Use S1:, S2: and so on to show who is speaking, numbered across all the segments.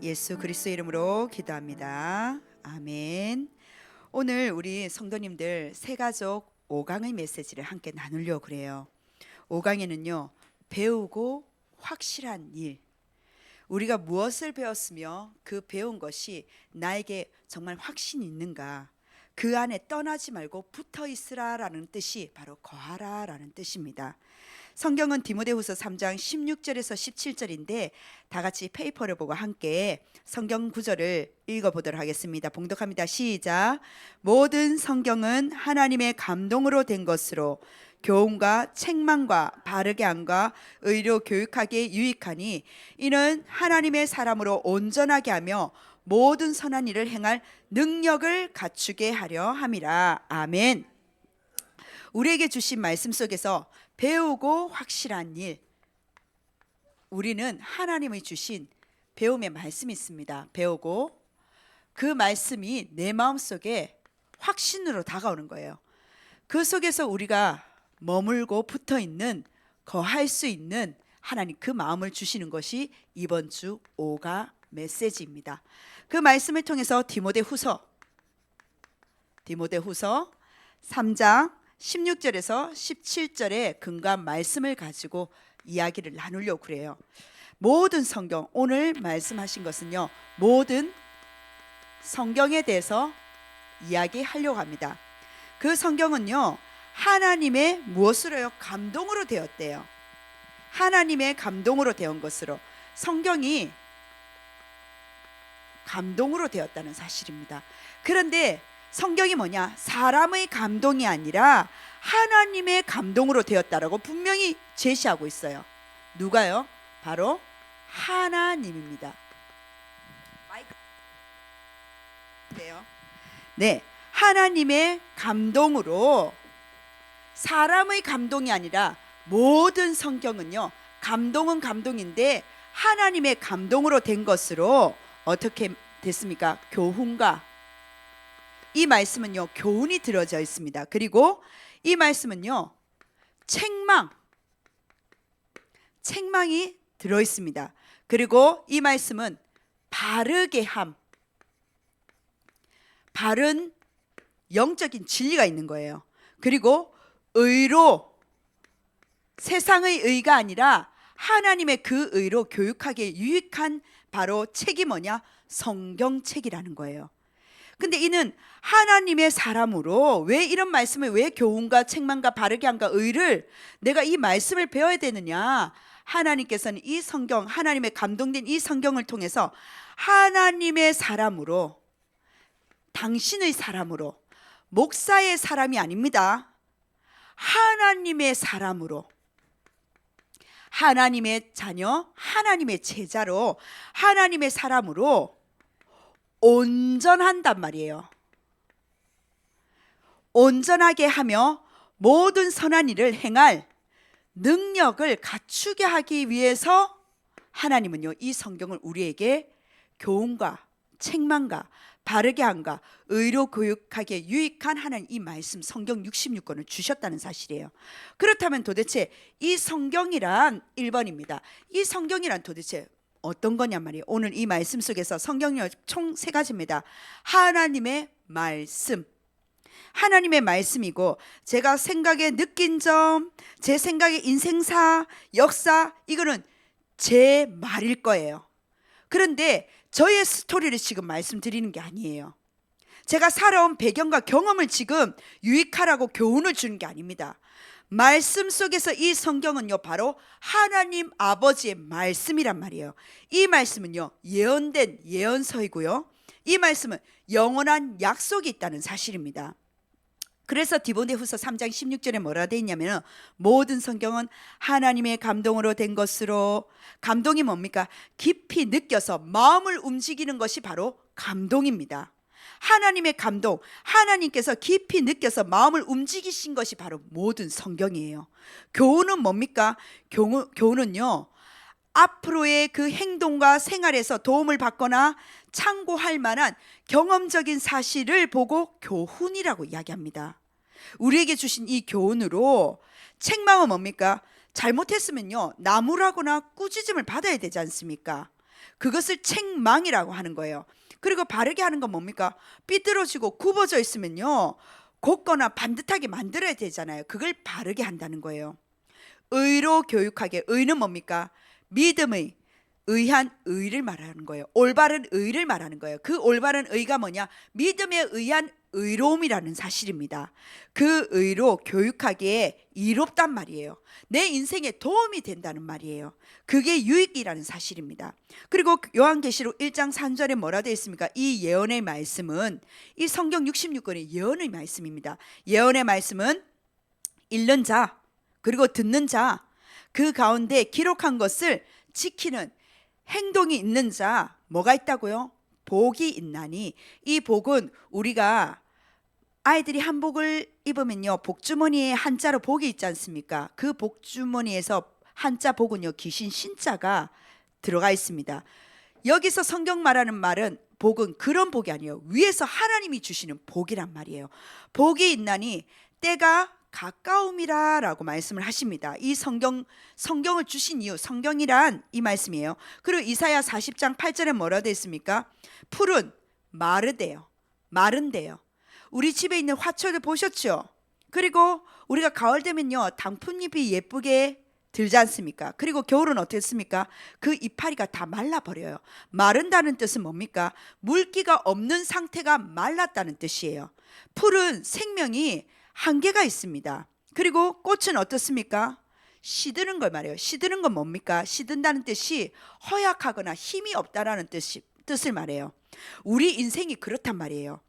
S1: 예수 그리스도 이름으로 기도합니다. 아멘. 오늘 우리 성도님들 새가족 5강의 메시지를 함께 나누려고 그래요. 5강에는요, 배우고 확실한 일. 우리가 무엇을 배웠으며 그 배운 것이 나에게 정말 확신이 있는가? 그 안에 떠나지 말고 붙어 있으라라는 뜻이 바로 거하라라는 뜻입니다. 성경은 디모데후서 3장 16절에서 17절인데 다 같이 페이퍼를 보고 함께 성경 구절을 읽어보도록 하겠습니다. 봉독합니다. 시작. 모든 성경은 하나님의 감동으로 된 것으로 교훈과 책망과 바르게 함과 의로 교육하기에 유익하니 이는 하나님의 사람으로 온전하게 하며 모든 선한 일을 행할 능력을 갖추게 하려 함이라. 아멘. 우리에게 주신 말씀 속에서 배우고 확실한 일, 우리는 하나님이 주신 배움의 말씀이 있습니다. 배우고 그 말씀이 내 마음속에 확신으로 다가오는 거예요. 그 속에서 우리가 머물고 붙어있는, 거할 수 있는 하나님 그 마음을 주시는 것이 이번 주 5가 메시지입니다. 그 말씀을 통해서 디모데후서 3장 16절에서 17절의 근거한 말씀을 가지고 이야기를 나누려고 그래요. 모든 성경, 오늘 말씀하신 것은요, 모든 성경에 대해서 이야기하려고 합니다. 그 성경은요, 하나님의 무엇으로요? 감동으로 되었대요. 하나님의 감동으로 되온 것으로, 성경이 감동으로 되었다는 사실입니다. 그런데 성경이 뭐냐? 사람의 감동이 아니라 하나님의 감동으로 되었다라고 분명히 제시하고 있어요. 누가요? 바로 하나님입니다. 네, 하나님의 감동으로, 사람의 감동이 아니라 모든 성경은요, 감동은 감동인데 하나님의 감동으로 된 것으로 어떻게 됐습니까? 교훈과, 이 말씀은요, 교훈이 들어져 있습니다. 그리고 이 말씀은요, 책망이 들어 있습니다. 그리고 이 말씀은 바르게 함, 바른 영적인 진리가 있는 거예요. 그리고 의로, 세상의 의가 아니라 하나님의 그 의로 교육하기에 유익한 바로 책이 뭐냐? 성경책이라는 거예요. 근데 이는 하나님의 사람으로 왜 이런 말씀을, 왜 교훈과 책망과 바르게 함과 의를 내가 이 말씀을 배워야 되느냐? 하나님께서는 이 성경, 하나님의 감동된 이 성경을 통해서 하나님의 사람으로, 당신의 사람으로, 목사의 사람이 아닙니다. 하나님의 사람으로, 하나님의 자녀, 하나님의 제자로, 하나님의 사람으로 온전한단 말이에요. 온전하게 하며 모든 선한 일을 행할 능력을 갖추게 하기 위해서 하나님은요, 이 성경을 우리에게 교훈과 책망과 바르게 함과 의로 교육하기에 유익한 하나님 이 말씀 성경 66권을 주셨다는 사실이에요. 그렇다면 도대체 이 성경이란 1번입니다. 이 성경이란 도대체 어떤 거냐 말이에요. 오늘 이 말씀 속에서 성경이 총 3가지입니다. 하나님의 말씀, 하나님의 말씀이고, 제가 생각에 느낀 점, 제 생각의 인생사, 역사, 이거는 제 말일 거예요. 그런데 저의 스토리를 지금 말씀드리는 게 아니에요. 제가 살아온 배경과 경험을 지금 유익하라고 교훈을 주는 게 아닙니다. 말씀 속에서 이 성경은요, 바로 하나님 아버지의 말씀이란 말이에요. 이 말씀은요, 예언된 예언서이고요, 이 말씀은 영원한 약속이 있다는 사실입니다. 그래서 디모데후서 3장 16절에 뭐라 되어 있냐면, 모든 성경은 하나님의 감동으로 된 것으로, 감동이 뭡니까? 깊이 느껴서 마음을 움직이는 것이 바로 감동입니다. 하나님의 감동, 하나님께서 깊이 느껴서 마음을 움직이신 것이 바로 모든 성경이에요. 교훈은 뭡니까? 교훈은요, 앞으로의 그 행동과 생활에서 도움을 받거나 참고할 만한 경험적인 사실을 보고 교훈이라고 이야기합니다. 우리에게 주신 이 교훈으로, 책망은 뭡니까? 잘못했으면요, 나무라거나 꾸짖음을 받아야 되지 않습니까? 그것을 책망이라고 하는 거예요. 그리고 바르게 하는 건 뭡니까? 삐뚤어지고 굽어져 있으면요, 곱거나 반듯하게 만들어야 되잖아요. 그걸 바르게 한다는 거예요. 의로 교육하게. 의는 뭡니까? 믿음의, 의한 의를 말하는 거예요. 올바른 의를 말하는 거예요. 그 올바른 의가 뭐냐? 믿음에 의한 의로움이라는 사실입니다. 그 의로 교육하기에 이롭단 말이에요. 내 인생에 도움이 된다는 말이에요. 그게 유익이라는 사실입니다. 그리고 요한계시록 1장 3절에 뭐라 되어 있습니까? 이 예언의 말씀은, 이 성경 66권의 예언의 말씀입니다. 예언의 말씀은 읽는 자, 그리고 듣는 자, 그 가운데 기록한 것을 지키는 행동이 있는 자, 뭐가 있다고요? 복이 있나니. 이 복은 우리가 아이들이 한복을 입으면요, 복주머니에 한자로 복이 있지 않습니까? 그 복주머니에서 한자 복은요, 귀신 신자가 들어가 있습니다. 여기서 성경 말하는 말은, 복은 그런 복이 아니에요. 위에서 하나님이 주시는 복이란 말이에요. 복이 있나니 때가 가까움이라 라고 말씀을 하십니다. 이 성경을 주신 이유, 성경이란 이 말씀이에요. 그리고 이사야 40장 8절에 뭐라 되어 있습니까? 풀은 마르대요. 마른대요. 우리 집에 있는 화초를 보셨죠? 그리고 우리가 가을 되면요, 단풍잎이 예쁘게 들지 않습니까? 그리고 겨울은 어떻습니까? 그 이파리가 다 말라버려요. 마른다는 뜻은 뭡니까? 물기가 없는 상태가 말랐다는 뜻이에요. 풀은 생명이 한계가 있습니다. 그리고 꽃은 어떻습니까? 시드는 걸 말해요. 시드는 건 뭡니까? 시든다는 뜻이 허약하거나 힘이 없다라는 뜻을 말해요. 우리 인생이 그렇단 말이에요.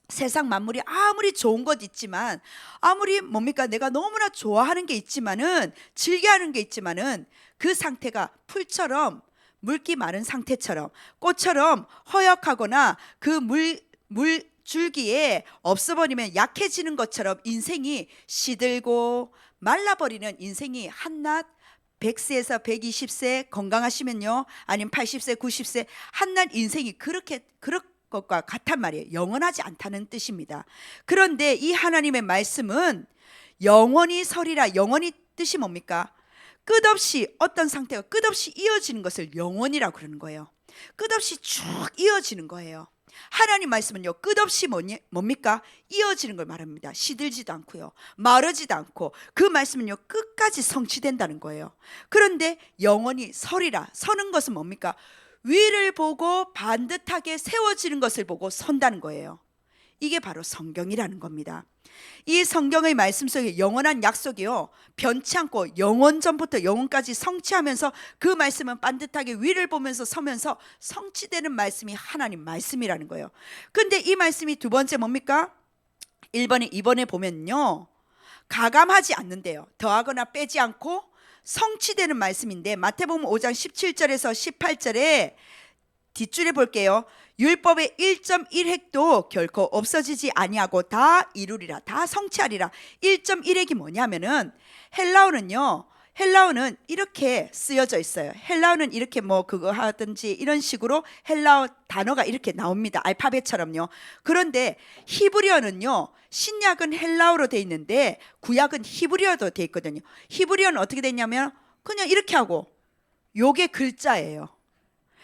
S1: 세상 만물이 아무리 좋은 것 있지만, 아무리 뭡니까? 내가 너무나 좋아하는 게 있지만은, 즐겨하는 게 있지만은, 그 상태가 풀처럼, 물기 마른 상태처럼, 꽃처럼 허약하거나 그 줄기에 없어버리면 약해지는 것처럼 인생이 시들고 말라버리는 인생이 한낱 100세에서 120세 건강하시면요, 아니면 80세 90세 한낱 인생이 그럴 것과 같단 말이에요. 영원하지 않다는 뜻입니다. 그런데 이 하나님의 말씀은 영원히 서리라. 영원히 뜻이 뭡니까? 끝없이, 어떤 상태가 끝없이 이어지는 것을 영원이라고 그러는 거예요. 끝없이 쭉 이어지는 거예요. 하나님 말씀은요, 끝없이 뭡니까? 이어지는 걸 말합니다. 시들지도 않고요, 마르지도 않고, 그 말씀은요, 끝까지 성취된다는 거예요. 그런데 영원히 서리라. 서는 것은 뭡니까? 위를 보고 반듯하게 세워지는 것을 보고 선다는 거예요. 이게 바로 성경이라는 겁니다. 이 성경의 말씀 속에 영원한 약속이요, 변치 않고 영원 전부터 영원까지 성취하면서, 그 말씀은 반듯하게 위를 보면서 서면서 성취되는 말씀이 하나님 말씀이라는 거예요. 근데 이 말씀이 두 번째 뭡니까? 1번에 2번에 보면요, 가감하지 않는데요. 더하거나 빼지 않고 성취되는 말씀인데, 마태복음 5장 17절에서 18절에 뒷줄에 볼게요. 율법의 1.1획도 결코 없어지지 아니하고 다 이루리라, 다 성취하리라. 1.1획이 뭐냐면은, 헬라어는 이렇게 쓰여져 있어요. 헬라어는 이렇게 뭐 그거 하든지 이런 식으로 헬라어 단어가 이렇게 나옵니다. 알파벳처럼요. 그런데 히브리어는요, 신약은 헬라어로 돼 있는데 구약은 히브리어도 돼 있거든요. 히브리어는 어떻게 되냐면 그냥 이렇게 하고 요게 글자예요.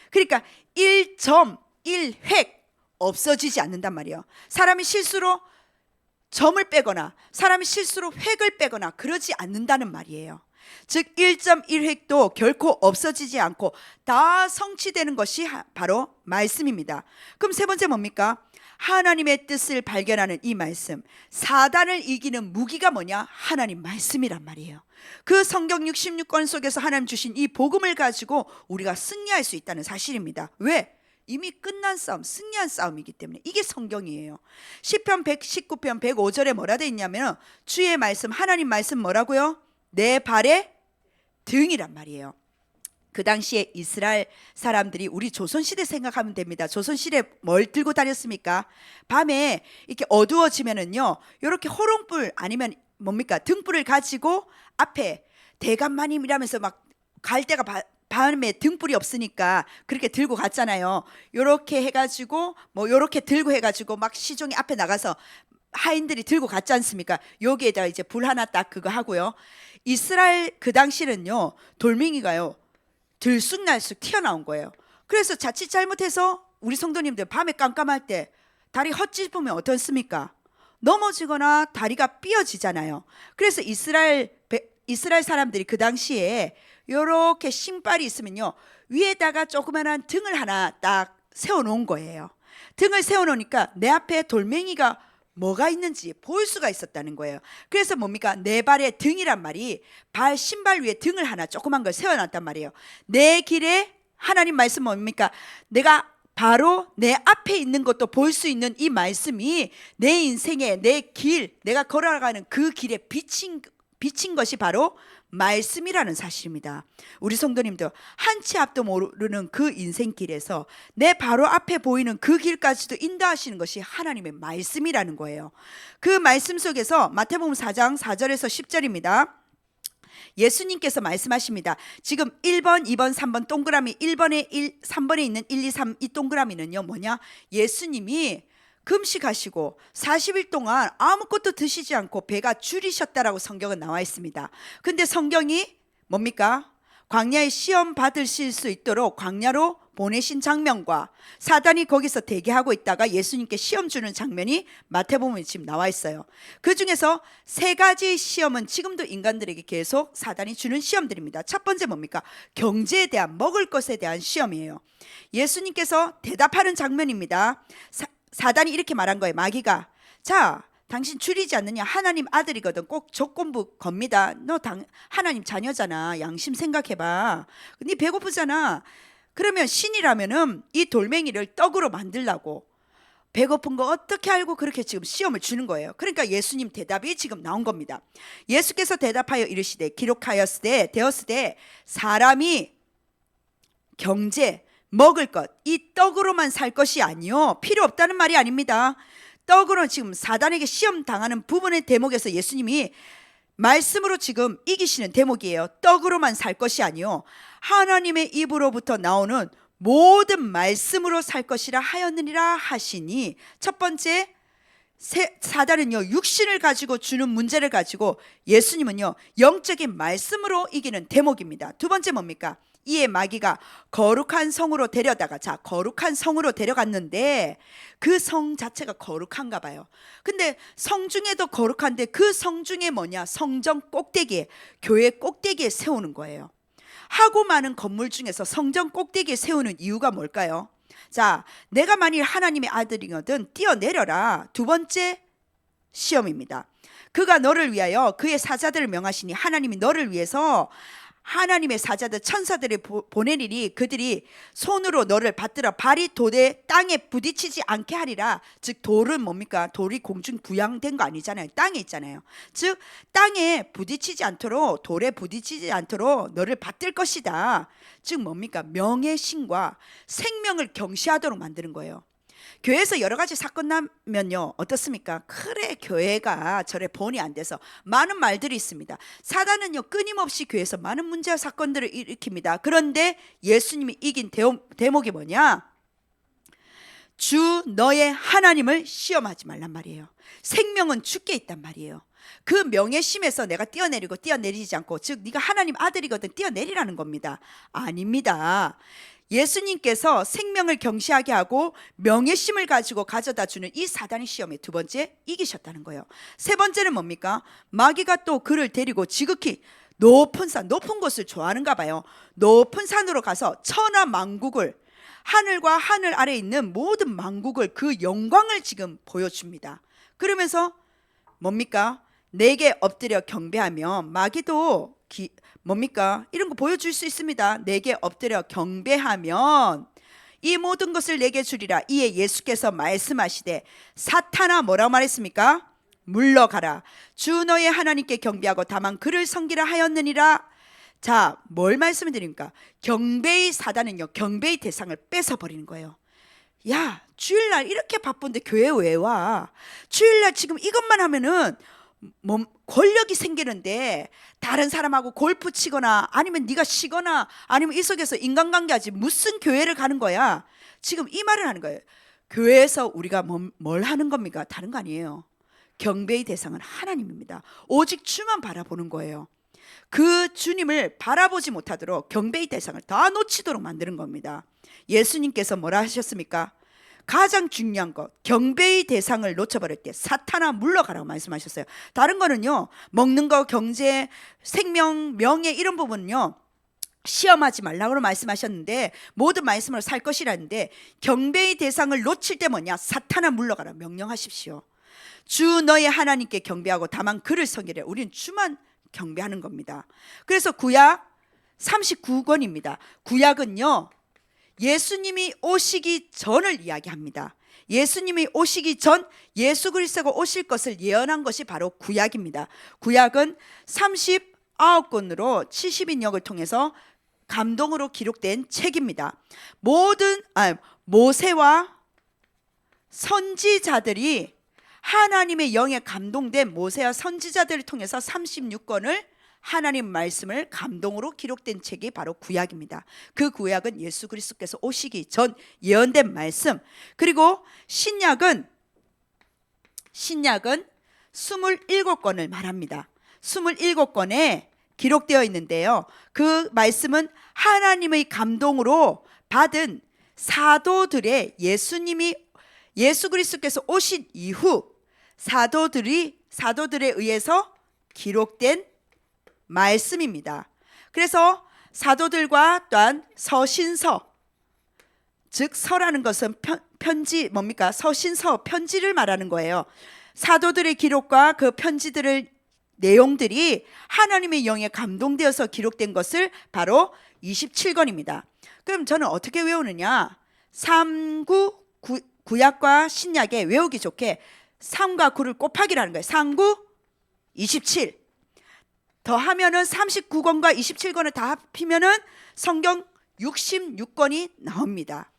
S1: 그러니까 1.1획 없어지지 않는단 말이에요. 사람이 실수로 점을 빼거나 사람이 실수로 획을 빼거나 그러지 않는다는 말이에요. 즉 1.1획도 결코 없어지지 않고 다 성취되는 것이 바로 말씀입니다. 그럼 세 번째 뭡니까? 하나님의 뜻을 발견하는 이 말씀, 사단을 이기는 무기가 뭐냐? 하나님 말씀이란 말이에요. 그 성경 66권 속에서 하나님 주신 이 복음을 가지고 우리가 승리할 수 있다는 사실입니다. 왜? 이미 끝난 싸움, 승리한 싸움이기 때문에. 이게 성경이에요. 시편 119편 105절에 뭐라 돼 있냐면, 주의 말씀, 하나님 말씀 뭐라고요? 내 발의 등이란 말이에요. 그 당시에 이스라엘 사람들이, 우리 조선시대 생각하면 됩니다. 조선시대 뭘 들고 다녔습니까? 밤에 이렇게 어두워지면은요, 이렇게 호롱불 아니면 뭡니까? 등불을 가지고 앞에 대감마님이라면서 막 갈 때가 밤에 등불이 없으니까 그렇게 들고 갔잖아요. 요렇게 해가지고 뭐 요렇게 들고 해가지고 막 시종이 앞에 나가서 하인들이 들고 갔지 않습니까? 여기에다가 이제 불 하나 딱 그거 하고요. 이스라엘 그 당시는요, 돌멩이가요 들쑥날쑥 튀어나온 거예요. 그래서 자칫 잘못해서 우리 성도님들 밤에 깜깜할 때 다리 헛짚으면 어떻습니까? 넘어지거나 다리가 삐어지잖아요. 그래서 이스라엘 사람들이 그 당시에 요렇게 신발이 있으면요, 위에다가 조그만한 등을 하나 딱 세워놓은 거예요. 등을 세워놓으니까 내 앞에 돌멩이가 뭐가 있는지 볼 수가 있었다는 거예요. 그래서 뭡니까? 내 발에 등이란 말이 신발 위에 등을 하나 조그만 걸 세워놨단 말이에요. 내 길에 하나님 말씀 뭡니까? 내가 바로 내 앞에 있는 것도 볼 수 있는 이 말씀이 내 인생의 내 길, 내가 걸어가는 그 길에 비친 것이 바로 말씀이라는 사실입니다. 우리 성도님도 한 치 앞도 모르는 그 인생길에서 내 바로 앞에 보이는 그 길까지도 인도하시는 것이 하나님의 말씀이라는 거예요. 그 말씀 속에서 마태복음 4장 4절에서 10절입니다. 예수님께서 말씀하십니다. 지금 1번, 2번, 3번 동그라미 1번에 3번에 있는 1, 2, 3 이 동그라미는요 뭐냐? 예수님이 금식하시고 40일 동안 아무것도 드시지 않고 배가 줄이셨다라고 성경은 나와 있습니다. 근데 성경이 뭡니까? 광야에 시험 받으실 수 있도록 광야로 보내신 장면과 사단이 거기서 대기하고 있다가 예수님께 시험 주는 장면이 마태복음에 지금 나와 있어요. 그 중에서 세 가지 시험은 지금도 인간들에게 계속 사단이 주는 시험들입니다. 첫 번째 뭡니까? 경제에 대한, 먹을 것에 대한 시험이에요. 예수님께서 대답하는 장면입니다. 사단이 이렇게 말한 거예요. 마귀가, 자, 당신 줄이지 않느냐? 하나님 아들이거든. 꼭 조건부 겁니다. 너 하나님 자녀잖아. 양심 생각해봐. 네 배고프잖아. 그러면 신이라면은 이 돌멩이를 떡으로 만들라고, 배고픈 거 어떻게 알고 그렇게 지금 시험을 주는 거예요. 그러니까 예수님 대답이 지금 나온 겁니다. 예수께서 대답하여 이르시되 기록하였으되 되었으되 사람이 경제, 먹을 것, 이 떡으로만 살 것이 아니요, 필요 없다는 말이 아닙니다. 떡으로 지금 사단에게 시험 당하는 부분의 대목에서 예수님이 말씀으로 지금 이기시는 대목이에요. 떡으로만 살 것이 아니요, 하나님의 입으로부터 나오는 모든 말씀으로 살 것이라 하였느니라 하시니, 첫 번째 사단은요 육신을 가지고 주는 문제를 가지고 예수님은요 영적인 말씀으로 이기는 대목입니다. 두 번째 뭡니까? 이에 마귀가 거룩한 성으로 데려다가, 자, 거룩한 성으로 데려갔는데 그 성 자체가 거룩한가 봐요. 근데 성 중에도 거룩한데 그 성 중에 뭐냐? 성전 꼭대기에, 교회 꼭대기에 세우는 거예요. 하고 많은 건물 중에서 성전 꼭대기에 세우는 이유가 뭘까요? 자, 내가 만일 하나님의 아들이거든 뛰어내려라. 두 번째 시험입니다. 그가 너를 위하여 그의 사자들을 명하시니, 하나님이 너를 위해서 하나님의 사자들 천사들을 보내리니 그들이 손으로 너를 받들어 발이 돌에 땅에 부딪히지 않게 하리라. 즉 돌은 뭡니까? 돌이 공중 부양된 거 아니잖아요. 땅에 있잖아요. 즉 땅에 부딪히지 않도록, 돌에 부딪히지 않도록 너를 받들 것이다. 즉 뭡니까? 명예신과 생명을 경시하도록 만드는 거예요. 교회에서 여러 가지 사건 나면요 어떻습니까? 그래, 교회가 저래 본이 안 돼서 많은 말들이 있습니다. 사단은요 끊임없이 교회에서 많은 문제와 사건들을 일으킵니다. 그런데 예수님이 이긴 대목이 뭐냐? 주 너의 하나님을 시험하지 말란 말이에요. 생명은 주께 있단 말이에요. 그 명예심에서 내가 뛰어내리지 않고, 즉 네가 하나님 아들이거든 뛰어내리라는 겁니다. 아닙니다. 예수님께서 생명을 경시하게 하고 명예심을 가지고 가져다 주는 이 사단의 시험에 두 번째 이기셨다는 거예요. 세 번째는 뭡니까? 마귀가 또 그를 데리고 지극히 높은 곳을 좋아하는가 봐요. 높은 산으로 가서 천하 만국을, 하늘과 하늘 아래에 있는 모든 만국을, 그 영광을 지금 보여줍니다. 그러면서 뭡니까? 내게 엎드려 경배하며, 마귀도 뭡니까? 이런 거 보여줄 수 있습니다. 내게 엎드려 경배하면 이 모든 것을 내게 주리라. 이에 예수께서 말씀하시되, 사탄아, 뭐라고 말했습니까? 물러가라. 주 너의 하나님께 경배하고 다만 그를 섬기라 하였느니라. 자, 뭘 말씀을 드립니까? 경배의 사단은요 경배의 대상을 뺏어버리는 거예요. 야, 주일날 이렇게 바쁜데 교회 왜 와? 주일날 지금 이것만 하면은 권력이 생기는데 다른 사람하고 골프 치거나 아니면 네가 쉬거나 아니면 이 속에서 인간관계하지 무슨 교회를 가는 거야? 지금 이 말을 하는 거예요. 교회에서 우리가 뭘 하는 겁니까? 다른 거 아니에요. 경배의 대상은 하나님입니다. 오직 주만 바라보는 거예요. 그 주님을 바라보지 못하도록 경배의 대상을 다 놓치도록 만드는 겁니다. 예수님께서 뭐라 하셨습니까? 가장 중요한 것, 경배의 대상을 놓쳐버릴 때 사탄아 물러가라고 말씀하셨어요. 다른 거는요, 먹는 거, 경제, 생명, 명예 이런 부분은요 시험하지 말라고 말씀하셨는데, 모든 말씀으로 살 것이라는데, 경배의 대상을 놓칠 때 뭐냐? 사탄아 물러가라 명령하십시오. 주 너의 하나님께 경배하고 다만 그를 섬기래. 우리는 주만 경배하는 겁니다. 그래서 구약 39권입니다. 구약은요 예수님이 오시기 전을 이야기합니다. 예수님이 오시기 전 예수 그리스도가 오실 것을 예언한 것이 바로 구약입니다. 구약은 39권으로 70인역을 통해서 감동으로 기록된 책입니다. 모세와 선지자들이 하나님의 영에 감동된 모세와 선지자들을 통해서 36권을 하나님 말씀을 감동으로 기록된 책이 바로 구약입니다. 그 구약은 예수 그리스도께서 오시기 전 예언된 말씀. 그리고 신약은 27권을 말합니다. 27권에 기록되어 있는데요, 그 말씀은 하나님의 감동으로 받은 사도들의 예수 그리스도께서 오신 이후 사도들에 의해서 기록된 말씀입니다. 그래서 사도들과 또한 서신서, 즉 서라는 것은 편지 뭡니까? 서신서, 편지를 말하는 거예요. 사도들의 기록과 그 편지들의 내용들이 하나님의 영에 감동되어서 기록된 것을 바로 27권입니다. 그럼 저는 어떻게 외우느냐? 구약과 신약에 외우기 좋게 3과 9를 곱하기라는 거예요. 3, 9, 27 더하면은 39권과 27권을 다 합히면은 성경 66권이 나옵니다.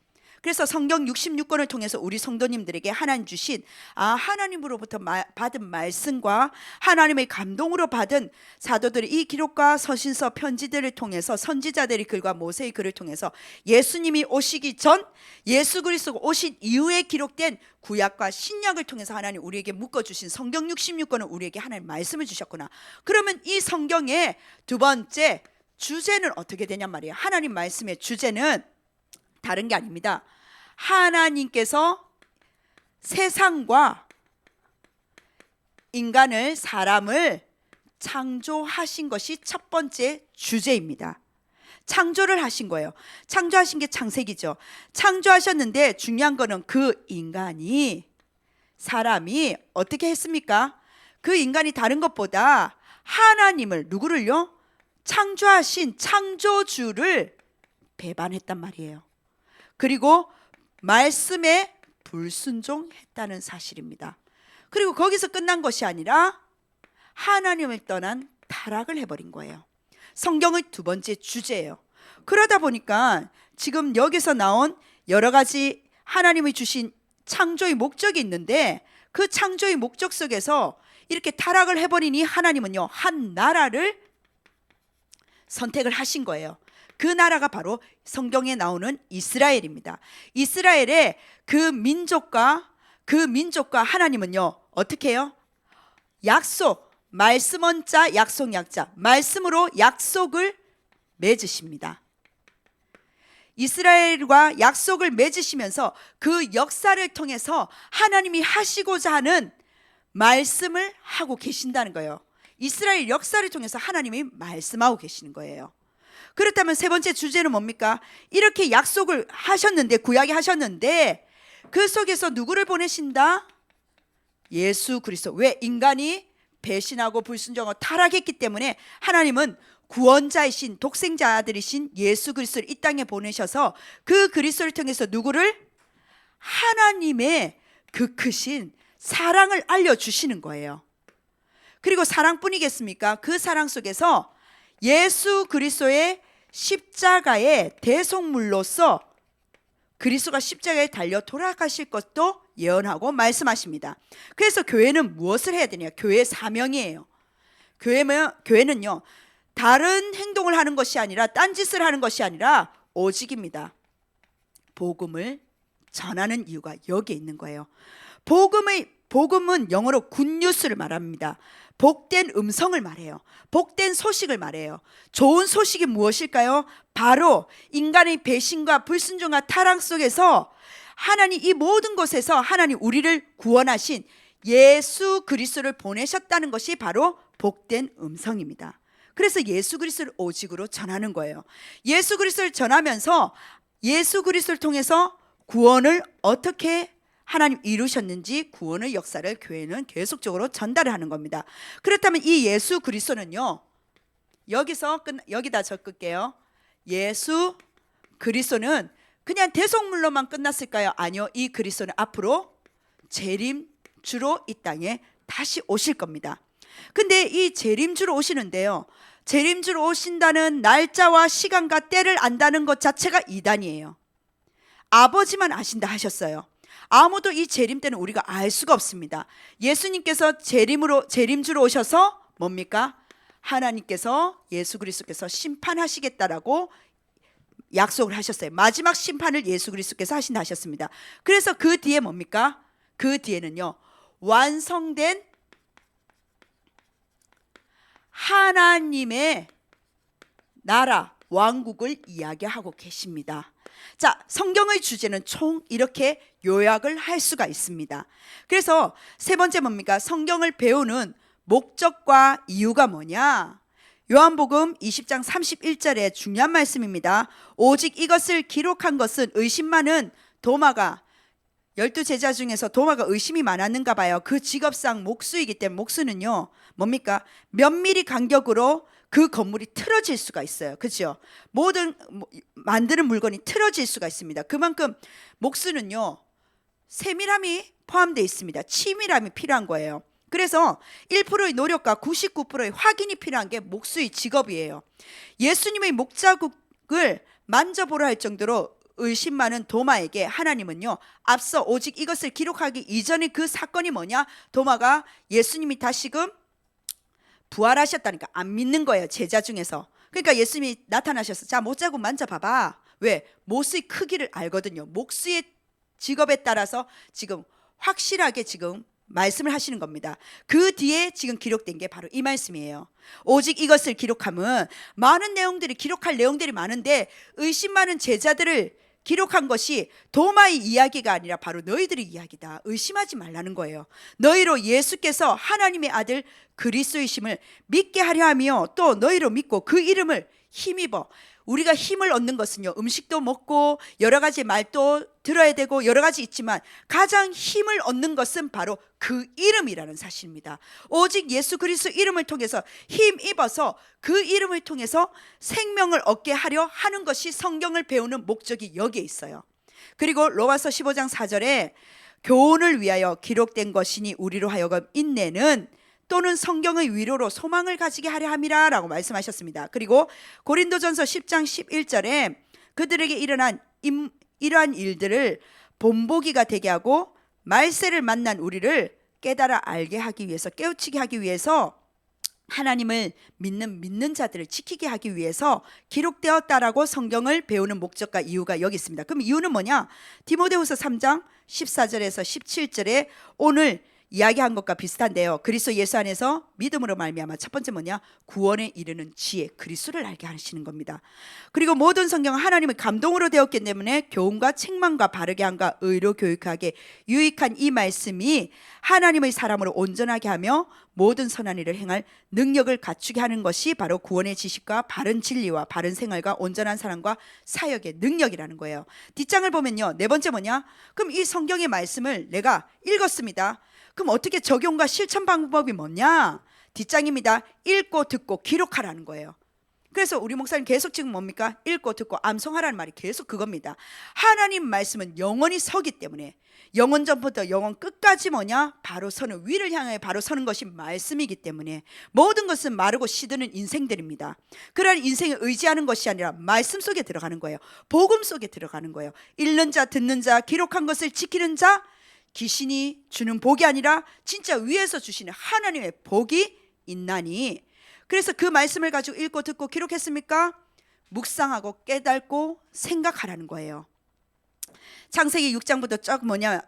S1: 그래서 성경 66권을 통해서 우리 성도님들에게 하나님 주신 하나님으로부터 받은 말씀과 하나님의 감동으로 받은 사도들의 이 기록과 서신서 편지들을 통해서 선지자들의 글과 모세의 글을 통해서 예수님이 오시기 전 예수 그리스도가 오신 이후에 기록된 구약과 신약을 통해서 하나님 우리에게 묶어주신 성경 66권은 우리에게 하나님 말씀을 주셨구나. 그러면 이 성경의 두 번째 주제는 어떻게 되냔 말이에요. 하나님 말씀의 주제는 다른 게 아닙니다. 하나님께서 세상과 인간을, 사람을 창조하신 것이 첫 번째 주제입니다. 창조를 하신 거예요. 창조하신 게 창세기죠. 창조하셨는데 중요한 거는 그 인간이, 사람이 어떻게 했습니까? 그 인간이 다른 것보다 하나님을, 누구를요? 창조하신 창조주를 배반했단 말이에요. 그리고 말씀에 불순종했다는 사실입니다. 그리고 거기서 끝난 것이 아니라 하나님을 떠난 타락을 해버린 거예요. 성경의 두 번째 주제예요. 그러다 보니까 지금 여기서 나온 여러 가지 하나님이 주신 창조의 목적이 있는데, 그 창조의 목적 속에서 이렇게 타락을 해버리니 하나님은요 한 나라를 선택을 하신 거예요. 그 나라가 바로 성경에 나오는 이스라엘입니다. 이스라엘의 그 민족과 하나님은요 어떻게 해요? 약속, 말씀 원자, 약속 약자, 말씀으로 약속을 맺으십니다. 이스라엘과 약속을 맺으시면서 그 역사를 통해서 하나님이 하시고자 하는 말씀을 하고 계신다는 거예요. 이스라엘 역사를 통해서 하나님이 말씀하고 계시는 거예요. 그렇다면 세 번째 주제는 뭡니까? 이렇게 약속을 하셨는데, 구약에 하셨는데 그 속에서 누구를 보내신다? 예수 그리스도. 왜? 인간이 배신하고 불순종하고 타락했기 때문에 하나님은 구원자이신 독생자 아들이신 예수 그리스도를 이 땅에 보내셔서 그 그리스도를 통해서 누구를? 하나님의 그 크신 사랑을 알려주시는 거예요. 그리고 사랑뿐이겠습니까? 그 사랑 속에서 예수 그리스도의 십자가의 대속물로서 그리스도가 십자가에 달려 돌아가실 것도 예언하고 말씀하십니다. 그래서 교회는 무엇을 해야 되냐? 교회의 사명이에요. 교회는요 다른 행동을 하는 것이 아니라, 딴짓을 하는 것이 아니라 오직입니다. 복음을 전하는 이유가 여기에 있는 거예요. 복음의 복음은 영어로 굿뉴스를 말합니다. 복된 음성을 말해요. 복된 소식을 말해요. 좋은 소식이 무엇일까요? 바로 인간의 배신과 불순종과 타락 속에서 하나님, 이 모든 것에서 하나님 우리를 구원하신 예수 그리스도를 보내셨다는 것이 바로 복된 음성입니다. 그래서 예수 그리스도를 오직으로 전하는 거예요. 예수 그리스도를 전하면서 예수 그리스도를 통해서 구원을 어떻게 하나님 이루셨는지 구원의 역사를 교회는 계속적으로 전달을 하는 겁니다. 그렇다면 이 예수 그리스도는요, 여기다 적을게요. 예수 그리스도는 그냥 대속물로만 끝났을까요? 아니요. 이 그리스도는 앞으로 재림주로 이 땅에 다시 오실 겁니다. 근데 이 재림주로 오시는데요, 재림주로 오신다는 날짜와 시간과 때를 안다는 것 자체가 이단이에요. 아버지만 아신다 하셨어요. 아무도 이 재림 때는 우리가 알 수가 없습니다. 예수님께서 재림주로 오셔서 뭡니까? 하나님께서, 예수 그리스도께서 심판하시겠다라고 약속을 하셨어요. 마지막 심판을 예수 그리스도께서 하신다 하셨습니다. 그래서 그 뒤에 뭡니까? 그 뒤에는요, 완성된 하나님의 나라, 왕국을 이야기하고 계십니다. 자, 성경의 주제는 총 이렇게 요약을 할 수가 있습니다. 그래서 세 번째 뭡니까? 성경을 배우는 목적과 이유가 뭐냐? 요한복음 20장 31절에 중요한 말씀입니다. 오직 이것을 기록한 것은 의심 많은 도마가, 12제자 중에서 도마가 의심이 많았는가 봐요. 그 직업상 목수이기 때문에, 목수는요 뭡니까? 몇 미리 간격으로 그 건물이 틀어질 수가 있어요. 그렇죠? 모든 만드는 물건이 틀어질 수가 있습니다. 그만큼 목수는요 세밀함이 포함되어 있습니다. 치밀함이 필요한 거예요. 그래서 1%의 노력과 99%의 확인이 필요한 게 목수의 직업이에요. 예수님의 목자국을 만져보라 할 정도로 의심 많은 도마에게 하나님은요, 앞서 오직 이것을 기록하기 이전에 그 사건이 뭐냐? 도마가 예수님이 다시금 부활하셨다니까 안 믿는 거예요, 제자 중에서. 그러니까 예수님이 나타나셔서 자, 목자국 만져봐봐. 왜? 못의 크기를 알거든요. 목수의 직업에 따라서 지금 확실하게 지금 말씀을 하시는 겁니다. 그 뒤에 지금 기록된 게 바로 이 말씀이에요. 오직 이것을 기록하면, 많은 내용들이, 기록할 내용들이 많은데 의심 많은 제자들을 기록한 것이 도마의 이야기가 아니라 바로 너희들의 이야기다. 의심하지 말라는 거예요. 너희로 예수께서 하나님의 아들 그리스도이심을 믿게 하려 하며, 또 너희로 믿고 그 이름을 힘입어. 우리가 힘을 얻는 것은요, 음식도 먹고 여러 가지 말도 들어야 되고 여러 가지 있지만 가장 힘을 얻는 것은 바로 그 이름이라는 사실입니다. 오직 예수 그리스도 이름을 통해서 힘입어서 그 이름을 통해서 생명을 얻게 하려 하는 것이 성경을 배우는 목적이 여기에 있어요. 그리고 로마서 15장 4절에 교훈을 위하여 기록된 것이니 우리로 하여금 인내는 또는 성경의 위로로 소망을 가지게 하려 함이라 라고 말씀하셨습니다. 그리고 고린도전서 10장 11절에 그들에게 일어난 이러한 일들을 본보기가 되게 하고 말세를 만난 우리를 깨달아 알게 하기 위해서, 깨우치게 하기 위해서, 하나님을 믿는 자들을 지키게 하기 위해서 기록되었다라고 성경을 배우는 목적과 이유가 여기 있습니다. 그럼 이유는 뭐냐? 디모데후서 3장 14절에서 17절에 오늘 이야기한 것과 비슷한데요. 그리스도 예수 안에서 믿음으로 말미암아 첫 번째 뭐냐? 구원에 이르는 지혜, 그리스도를 알게 하시는 겁니다. 그리고 모든 성경은 하나님의 감동으로 되었기 때문에 교훈과 책망과 바르게 함과 의로 교육하게 유익한 이 말씀이 하나님의 사람으로 온전하게 하며 모든 선한 일을 행할 능력을 갖추게 하는 것이 바로 구원의 지식과 바른 진리와 바른 생활과 온전한 사랑과 사역의 능력이라는 거예요. 뒷장을 보면요, 네 번째 뭐냐? 그럼 이 성경의 말씀을 내가 읽었습니다. 그럼 어떻게 적용과 실천 방법이 뭐냐? 뒷장입니다. 읽고 듣고 기록하라는 거예요. 그래서 우리 목사님 계속 지금 뭡니까? 읽고 듣고 암송하라는 말이 계속 그겁니다. 하나님 말씀은 영원히 서기 때문에, 영원 전부터 영원 끝까지 뭐냐? 바로 서는, 위를 향해 바로 서는 것이 말씀이기 때문에 모든 것은 마르고 시드는 인생들입니다. 그러한 인생에 의지하는 것이 아니라 말씀 속에 들어가는 거예요. 복음 속에 들어가는 거예요. 읽는 자, 듣는 자, 기록한 것을 지키는 자, 귀신이 주는 복이 아니라 진짜 위에서 주시는 하나님의 복이 있나니. 그래서 그 말씀을 가지고 읽고 듣고 기록했습니까? 묵상하고 깨닫고 생각하라는 거예요. 창세기 6장부터 쭉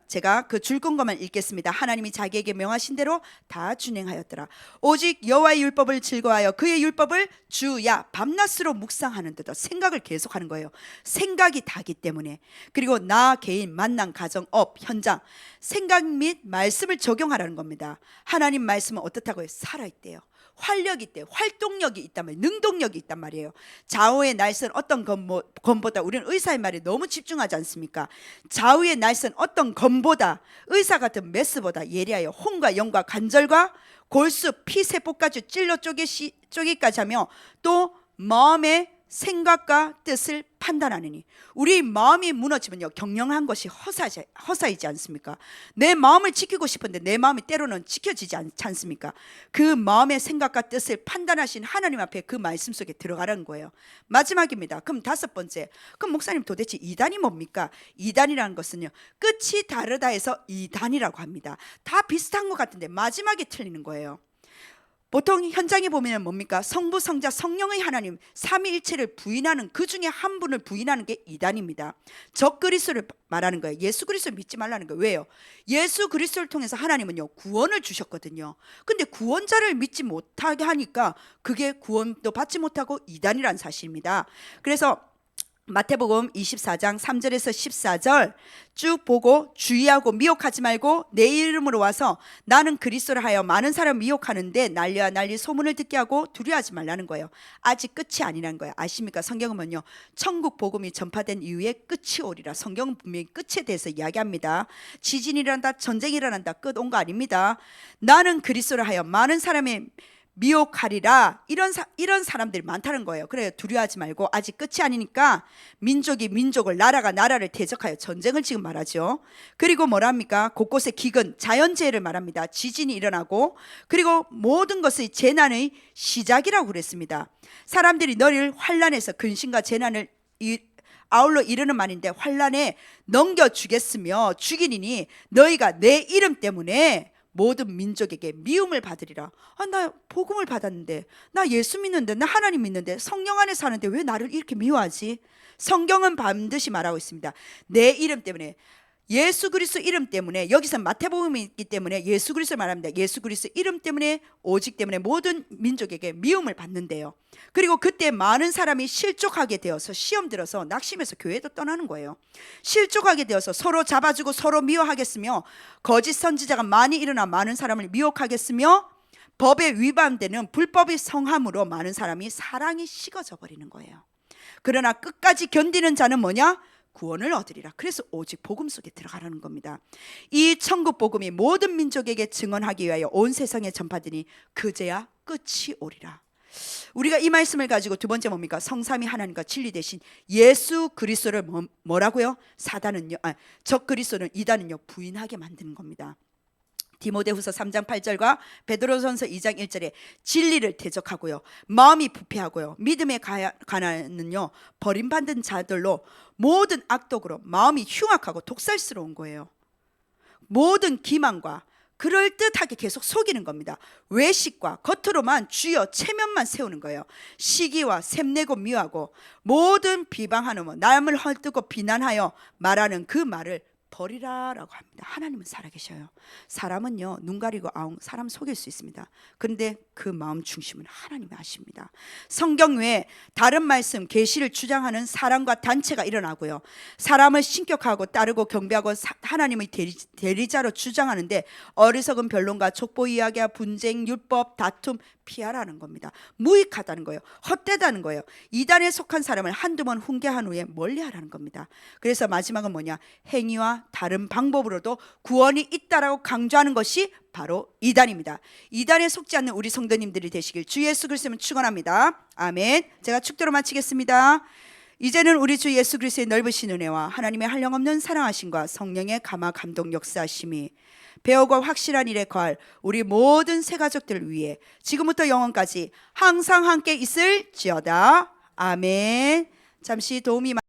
S1: 제가 그 줄건 것만 읽겠습니다. 하나님이 자기에게 명하신 대로 다 준행하였더라. 오직 여호와의 율법을 즐거워하여 그의 율법을 주야 밤낮으로 묵상하는 듯 생각을 계속하는 거예요. 생각이 다기 때문에. 그리고 나 개인, 만남, 가정, 업, 현장 생각 및 말씀을 적용하라는 겁니다. 하나님 말씀은 어떻다고요? 살아있대요. 활력이 있대요. 활동력이 있단 말이에요. 능동력이 있단 말이에요. 좌우의 날선 어떤 검보다 우리는 의사의 말에 너무 집중하지 않습니까? 좌우의 날선 어떤 검보다 의사 같은 메스보다 예리하여 혼과 영과 관절과 골수 피세포까지 찔러 쪼개기까지 하며 또 마음의 생각과 뜻을 판단하느니. 우리 마음이 무너지면요 경영한 것이 허사이지 않습니까? 내 마음을 지키고 싶은데 내 마음이 때로는 지켜지지 않지 않습니까? 그 마음의 생각과 뜻을 판단하신 하나님 앞에 그 말씀 속에 들어가라는 거예요. 마지막입니다. 그럼 5번째, 그럼 목사님 도대체 이단이 뭡니까? 이단이라는 것은요 끝이 다르다 해서 이단이라고 합니다. 다 비슷한 것 같은데 마지막에 틀리는 거예요. 보통 현장에 보면 뭡니까? 성부, 성자, 성령의 하나님 삼위일체를 부인하는, 그 중에 한 분을 부인하는 게 이단입니다. 적그리스도를 말하는 거예요. 예수 그리스도를 믿지 말라는 거예요. 왜요? 예수 그리스도를 통해서 하나님은요 구원을 주셨거든요. 근데 구원자를 믿지 못하게 하니까 그게 구원도 받지 못하고 이단이라는 사실입니다. 그래서 마태복음 24장 3절에서 14절 쭉 보고 주의하고 미혹하지 말고 내 이름으로 와서 나는 그리스도를 하여 많은 사람을 미혹하는데 난리와 난리 소문을 듣게 하고 두려워하지 말라는 거예요. 아직 끝이 아니라는 거예요. 아십니까? 성경은 뭐요? 천국 복음이 전파된 이후에 끝이 오리라. 성경은 분명히 끝에 대해서 이야기합니다. 지진이 일어난다, 전쟁이 일어난다, 끝 온 거 아닙니다. 나는 그리스도를 하여 많은 사람의 미혹하리라. 이런 사람들이 많다는 거예요. 그래요. 두려워하지 말고 아직 끝이 아니니까 민족이 민족을, 나라가 나라를 대적하여 전쟁을 지금 말하죠. 그리고 뭐랍니까? 곳곳에 기근, 자연재해를 말합니다. 지진이 일어나고 그리고 모든 것의 재난의 시작이라고 그랬습니다. 사람들이 너를 환난에서 근심과 재난을 아울러 이르는 말인데 환난에 넘겨주겠으며 죽이니 너희가 내 이름 때문에 모든 민족에게 미움을 받으리라. 나 복음을 받았는데, 나 예수 믿는데, 나 하나님 믿는데, 성령 안에 사는데 왜 나를 이렇게 미워하지? 성경은 반드시 말하고 있습니다. 내 이름 때문에, 예수 그리스도 이름 때문에, 여기서 마태복음이 있기 때문에 예수 그리스도 말합니다. 예수 그리스도 이름 때문에, 오직 때문에 모든 민족에게 미움을 받는데요. 그리고 그때 많은 사람이 실족하게 되어서 시험 들어서 낙심해서 교회도 떠나는 거예요. 실족하게 되어서 서로 잡아주고 서로 미워하겠으며 거짓 선지자가 많이 일어나 많은 사람을 미혹하겠으며 법에 위반되는 불법의 성함으로 많은 사람이 사랑이 식어져 버리는 거예요. 그러나 끝까지 견디는 자는 뭐냐? 구원을 얻으리라. 그래서 오직 복음 속에 들어가라는 겁니다. 이 천국 복음이 모든 민족에게 증언하기 위하여 온 세상에 전파되니 그제야 끝이 오리라. 우리가 이 말씀을 가지고 두 번째 뭡니까? 성삼위 하나님과 진리 대신 예수 그리스도를 뭐라고요? 사단은요, 적그리스도는, 이단은요 부인하게 만드는 겁니다. 디모데후서 3장 8절과 베드로전서 2장 1절에 진리를 대적하고요, 마음이 부패하고요, 믿음에 관한은요 버림받은 자들로 모든 악독으로 마음이 흉악하고 독살스러운 거예요. 모든 기만과 그럴듯하게 계속 속이는 겁니다. 외식과 겉으로만 주여 체면만 세우는 거예요. 시기와 샘내고 미워하고 모든 비방하는, 남을 헐뜯고 비난하여 말하는 그 말을 버리라라고 합니다. 하나님은 살아계셔요. 사람은요 눈 가리고 사람 속일 수 있습니다. 그런데 그 마음 중심은 하나님이 아십니다. 성경 외에 다른 말씀, 계시를 주장하는 사람과 단체가 일어나고요, 사람을 신격하고 따르고 경배하고 하나님의 대리자로 주장하는데 어리석은 변론과 족보 이야기와 분쟁, 율법, 다툼 피하라는 겁니다. 무익하다는 거예요. 헛되다는 거예요. 이단에 속한 사람을 한두 번 훈계한 후에 멀리하라는 겁니다. 그래서 마지막은 뭐냐? 행위와 다른 방법으로도 구원이 있다라고 강조하는 것이 바로 이단입니다. 이단에 속지 않는 우리 성도님들이 되시길 주 예수 그리스도는 축원합니다. 아멘. 제가 축도로 마치겠습니다. 이제는 우리 주 예수 그리스도의 넓으신 은혜와 하나님의 한량없는 사랑하심과 성령의 감화 감동 역사하심이 배우고 확실한 일에 거할 우리 모든 새 가족들을 위해 지금부터 영원까지 항상 함께 있을지어다. 아멘. 잠시 도움이